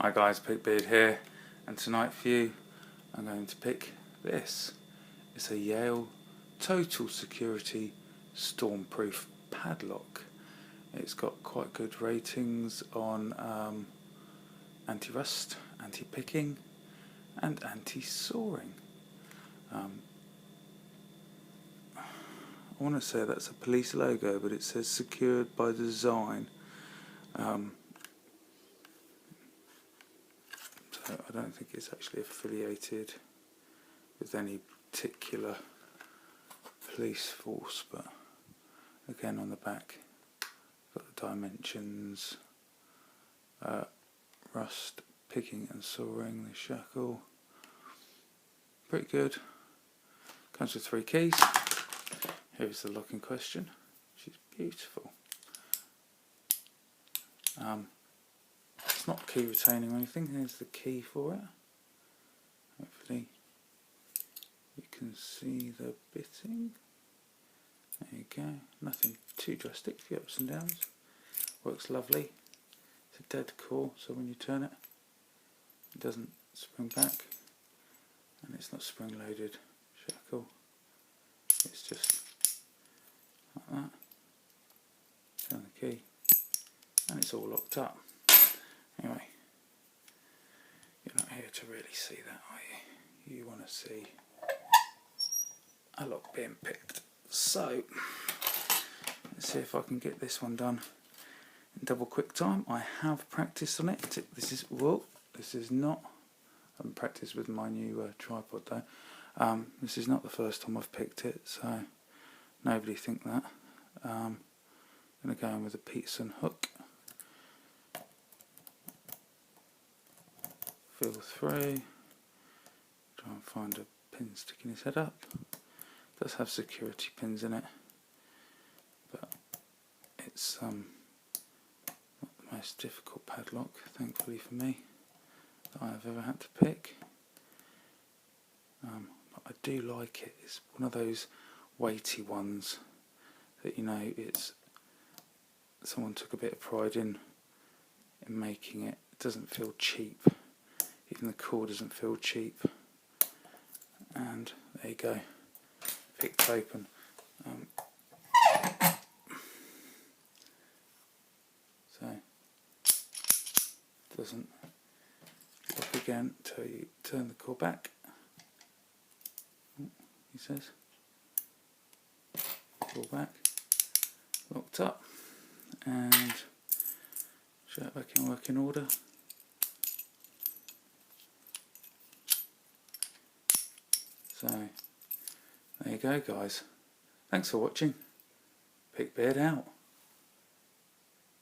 Hi guys, Pickbeard here, and tonight for you I'm going to pick this. It's a Yale total security stormproof padlock. It's got quite good ratings on anti-rust, anti-picking and anti-soaring. I want to say that's a police logo, but it says secured by design. So I don't think it's actually affiliated with any particular police force, but again on the back got the dimensions, rust, picking and soaring, the shackle, pretty good. Comes with 3 keys. Here's the lock in question, which is beautiful. It's not key retaining or anything. Here's the key for it. Hopefully you can see the bitting. There you go. Nothing too drastic, a few ups and downs. Works lovely. It's a dead core, so when you turn it, it doesn't spring back, and it's not spring loaded shackle. It's just like that. Turn the key, and it's all locked up. Anyway, you're not here to really see that, are you? You want to see a lock being picked. So, let's see if I can get this one done in double quick time. I have practiced on it. This is not, I haven't practiced with my new tripod though. This is not the first time I've picked it, so nobody think that. I'm going to go in with a Peterson hook. Feel through, try and find a pin sticking his head up. It does have security pins in it, but it's not the most difficult padlock, thankfully for me, that I have ever had to pick. But I do like it. It's one of those weighty ones that, you know, it's someone took a bit of pride in making it. It doesn't feel cheap. Even the core doesn't feel cheap. And there you go, picked open. So it doesn't lock again until you turn the core back. He says, core back, locked up, and show it back in working order. So, there you go guys. Thanks for watching. Pickbeard out.